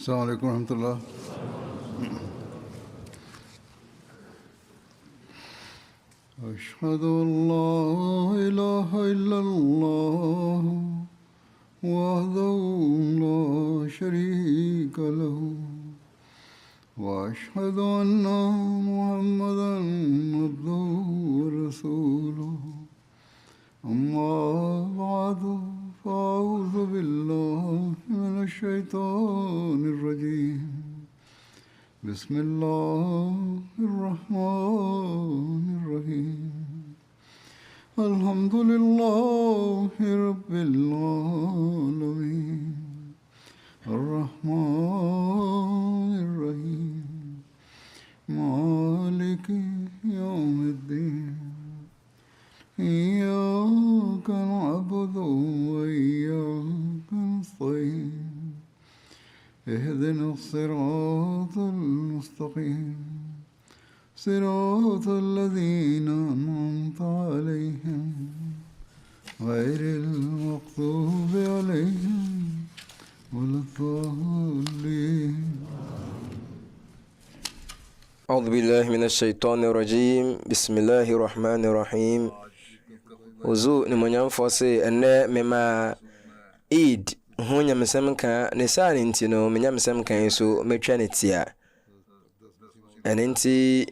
السلام عليكم ورحمة الله. أشهد أن لا إله إلا الله وحده لا شريك له وأشهد أن محمدا عبده ورسوله أما بعد فأعوذ بالله من الشيطان الرجيم بسم الله الرحمن الرحيم الحمد لله رب العالمين الرحمن الرحيم مالك يوم الدين إياك نعبد وإياك نستعين اهدنا الصراط المستقيم صراط الذين أنعمت عليهم غير المغضوب عليهم ولا الضالين. أعوذ بالله من الشيطان الرجيم بسم الله الرحمن الرحيم. Ozu ni monyamfo se enne mema Eid ho nyamsem ka ne sane ntino menyamsem kan so metwa ne tia enenti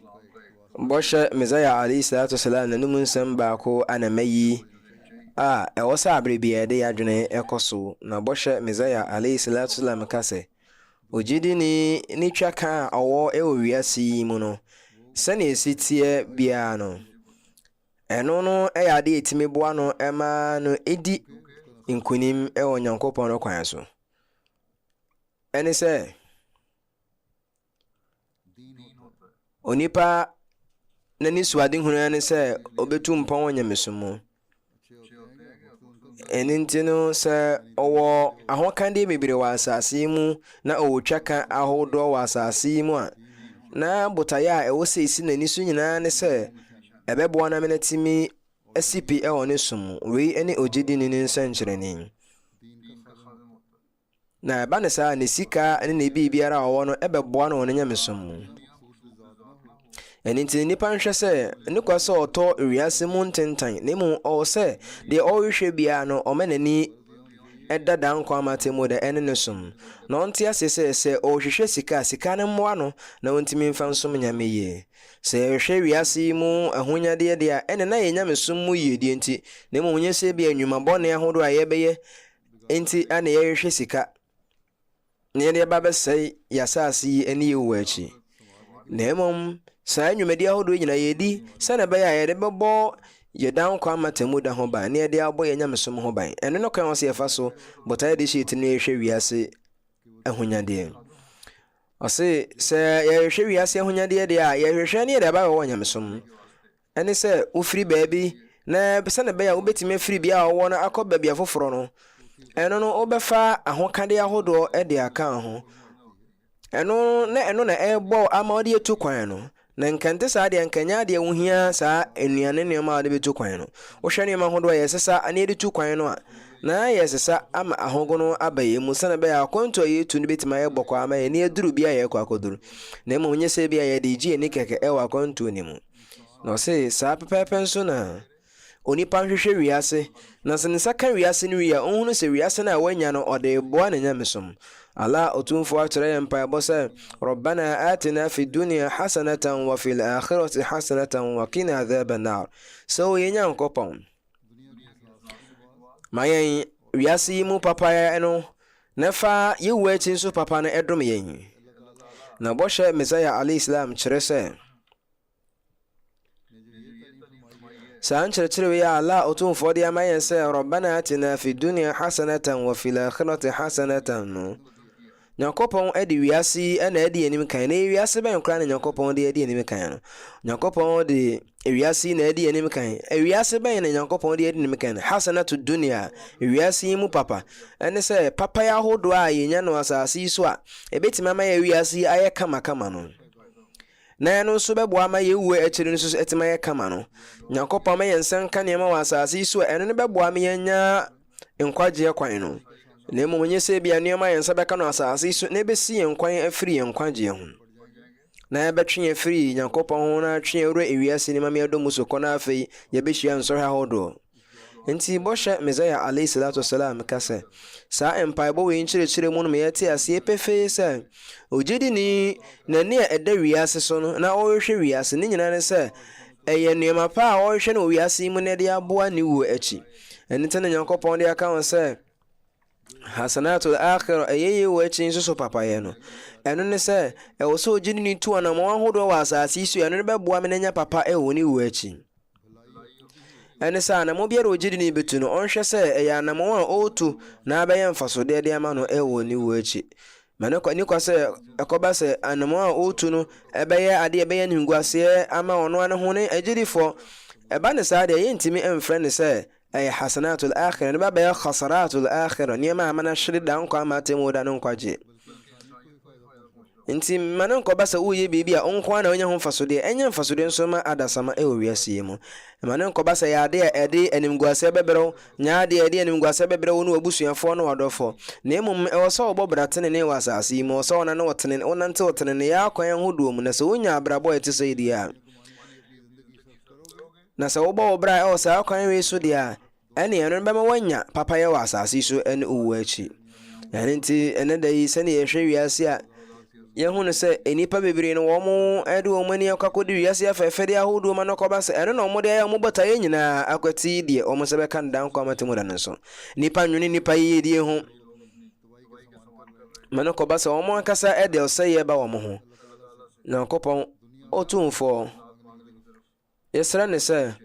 bosha mezaya ali salatu salam nanu nsem baako anamayi e wosa abrebia de yadwene ekoso na bosha mezaya ali salatu salam kase ojidi ni twaka awo wiase mu no sane esitie bia no eno no yade etime boa no ema no edi nkunim Onyankopon no kwan so ene se onipa nani suade hunu ene se obetu mpon onyamesumu ene ntino se owo ahokande bebere wa asase mu na owotwaka ahodo wa asase mu a na botaya ewo se isi nani so nyina ne se ebebo na menatimi asipi ne sum we ene ojidi ni nsankyereni na ba ne sa ne sika ene ne bibiara wo no ebebo na won nyamesum ene nti nipa nhwe se ne kwase oto wiase mu ntentan ne mu o se de o hwe bia no o menani edada nkwa amatemu de ene ne sum na onti asese se o hwehwe sika ne mmoa no na ontimi mfa nsum nyameye se hwe wiase mu ahonyade de a ene na yenyamesum mu yedie nti ne mu onye se bia nwuma bone ahodo a yebeye enti ane yehwe sika ne de ba besai yasasi ene yewachi na emom sa nwumadi ahodo nyina yedi sana ba ya yede bebo yedan kwa matemu da ho ba ne de abo yenyamesum ho ban ene no kan wose yefa so botaye de shit ne yehwe wiase ahonyade ose se yehwe wiase ahonyade de a yehwe ne de ba wo nyamesum ene se ufiri baabi na sana ba ya ubetime firi bia wo na akọ baabi afoforo no eno no obefa ahokade ahodo e de aka ho eno na ebo ama ode etu kwan no na nkante saa de nkanya de wuhia saa enuane ne ma de betu kwan no wo hwe ne ma hodo yesesa ane de tu kwan no a na yesesa ama ahogo no abaye mu sana ba ya konto yetu ne betima ye bokwa ama ye ne eduru bia ye kwa koduru na mo nyese bia ye de ji ne keke e wa konto ni mu no se saa pepepe nso na onipa hwehwe wiase na sensa kan wiase ni wi a ohunu se wiase na wanya no ode boa na nyamesom ala otumfo atere empa bosa rabbana atina fid dunya hasanatan wa fil akhirati hasanatan wa qina adhaban nar so yenya nkopon mayen wiase mu papa ya eno nafa yewu achi nso papa na edom yen na bosha mesaya ali islam chirese سأنشر يا الله أتون فودي ما ينسى ربنا آتنا في الدنيا حسنة وفي الآخرة حسنة Nyankopon edi wiase na edi enim kan na wiase ben kra na Nyankopon de edi enim kan Nyankopon de wiase na edi enim kan wiase ben na Nyankopon de edi enim kan hasanatu dunya wiase mu papa ene se papa ya hodo a yenya no asase so a ebetima ma ya wiase aye kama no na no so bebo ama yewu akiri no so etima ye kama no Nyankopon ma yensen ka ne ma wasase so ene ne bebo ama yenya nkwaje kwan no na mmom nyɛ sɛ bia nneɛma yɛn nsa bɛka no asase so na ɛbɛsi yɛn kwan afiri yɛn nkwagyeɛ ho na yɛbɛtwe yɛn firi Nyankopɔn ho na twe yɛn wura ewiase ne ma yɛdɔ mu so kɔ na afei yɛbɛhyia nsɔhwɛ ahodoɔ. Nti bɔhyɛ Mesaia alayhi salatu wasalam ka sɛ saa mpaebɔ wei nkyerɛkyerɛ mu no meyɛte aseɛ pefee sɛ ogyedini n'ani a ɛda wiase so no na ɔrehwɛ wiase ne nyinaa ne sɛ ɛyɛ nneɛma pa a ɔrehwɛ no wɔ wiase yi mu na ɛde aboa ne wuo akyi. ɛno nti na Nyankopɔn de aka ho sɛ hasanatul akhirah ɛyɛ wɔ akyi nso so papayɛ no ɛno ne sɛ ɛwɔ sɛ ogyedini tu anammɔn ahodoɔ wɔ asase yi so ɛno ne bɛboa me na nya papa ɛwɔ ne wuo akyi. ɛne sɛ anammɔn biara ogyedini bɛtu no ɔnhwɛ sɛ ɛyɛ anammɔn a ɔretu na abɛyɛ mfasodeɛ de ama no ɛwɔ ne wuo akyi. ma ne kwa sɛ ɛkɔba sɛ anammɔn a ɔretu no ɛbɛyɛ adeɛ ɛbɛyɛ nimguaseɛ ama ɔno ano ho ne agyedifoɔ ɛba ne saa deɛ yɛntumi ɛmfrɛ ne sɛ ɛyɛ hasanatul akhirah ne bɛyɛ khasaratul akhirah nneɛma a ama no hyere da nkwa ama atemmu da no nkwagye. Nti ma ne nkɔba sɛ woyɛ biribi a ɔnko a na ɔnyɛ ho mfasodeɛ ɛnyɛ mfasodeɛ nso ma adasama ɛwɔ wiase yi mu. ma ne nkɔba sɛ yɛ adeɛ a ɛde animguaseɛ bɛbrɛw nya adeɛ a ɛde animguaseɛ bɛbrɛw ne wabusuafoɔ ne wadɔfoɔ na mmom ɛwɔ sɛ wɔbɔ bra tenene wɔ asase yi mu ɛwɔ sɛ wonante wɔ tenene yɛ akwan ahodoɔ mu na sɛ wonya abrabɔ a ɛte sɛ yi deɛ a na sɛ wobɔ wo bra ɛwɔ saa akwan wei so deɛ a ɛne ɛno bɛma woanya papayɛ wɔ asase yi so ɛne owuo akyi. ɛno nti ɛne da yi sɛne yɛhwɛ wiase a yɛhu no sɛ nnipa bebree no wɔn ɛde wɔn ani akɔkɔde wiase afɛɛfɛde ahodoɔ ma no kɔba sɛ ɛno na wɔn de ayɛ wɔn bɔtaeɛ nyinaa akɔte deɛ wɔn sɛ bɛka no da nkɔ amate mu da no so nnipa nwene nnipa yiyedie ho ma no kɔba sɛ wɔn ankasa ɛde ɔsɛeɛ ba wɔn ho. Nyankopɔn ɔtumfoɔ yɛsrɛ ne sɛ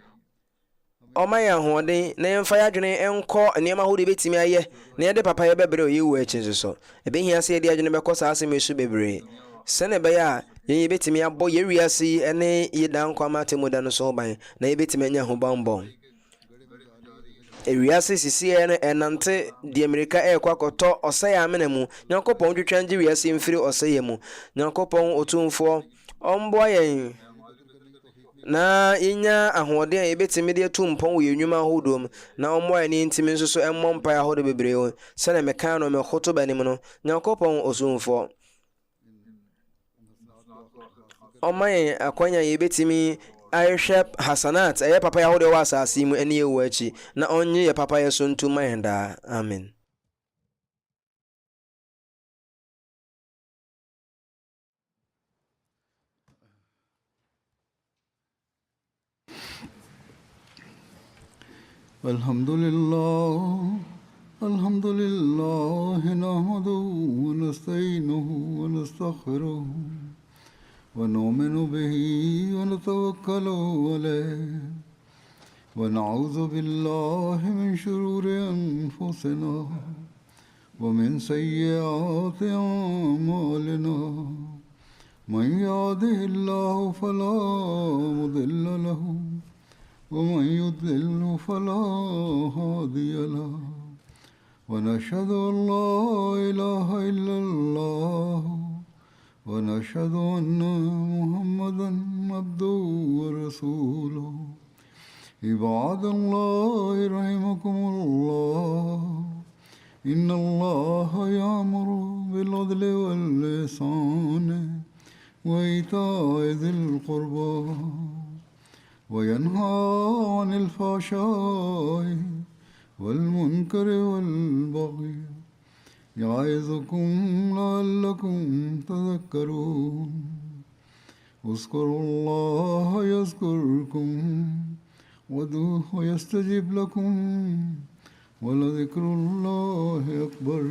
ɔma yɛ ahoɔden na yɛmfa yɛ adwene nkɔ nneɛma ahodoɔ bɛtumi ayɛ na yɛde papayɛ bɛbrɛ ɔyɛ wu akyi nso so ɛbɛhia sɛ yɛde adwene bɛkɔ saa asɛm ɛsu bebree sɛne ɛbɛyɛ a yɛn yɛbɛtumi abɔ yɛ wiase yi ne yɛda nkɔ ama atemmu da no so ho ban na yɛbɛtumi anya ho banbɔ. Ewiase sisiɛ no ɛnante deɛ mmirika ɛrekɔ akɔtɔ ɔsɛeɛ amena mu. Nyankopɔn twitwa ngye wiase mfiri ɔsɛeɛ mu. Nyankopɔn otumfoɔ ɔmboa yɛn na yɛnya ahoɔden a yɛbɛtumi de atu mpɔn wɔ yɛn nnwuma ahodoɔ mu na ɔmmoa yɛn ntimi nso so ɛmmɔ mpaeɛ ahodoɔ bebree wɔ sɛdeɛ meka no mɛkoto ba nim no. Nyankopɔn osumfoɔ ɔma yɛn akwanya yɛbɛtumi ayɛhwɛ hasanat ɛyɛ papayɛ ahodoɔ wɔ asase yi mu ɛne yɛwɔ akyi na ɔnye yɛ papayɛ so nto ma yɛn daa. Amen. الحمد لله نحمده ونستعينه ونستغفره ونؤمن به ونتوكل عليه ونعوذ بالله من شرور أنفسنا ومن سيئات أعمالنا من يهده الله فلا مضل له ومن يضلل فلا هادي له ونشهد أن لا إله إلا الله ونشهد أن محمدا عبده ورسوله. عباد الله رحمكم الله إن الله يأمر بالعدل والإحسان وإيتاء ذي القربى وينهى عن الفحشاء والمنكر والبغي يعظكم لعلكم تذكرون. اذكروا الله يذكركم وادعوه يستجب لكم ولذكر الله أكبر.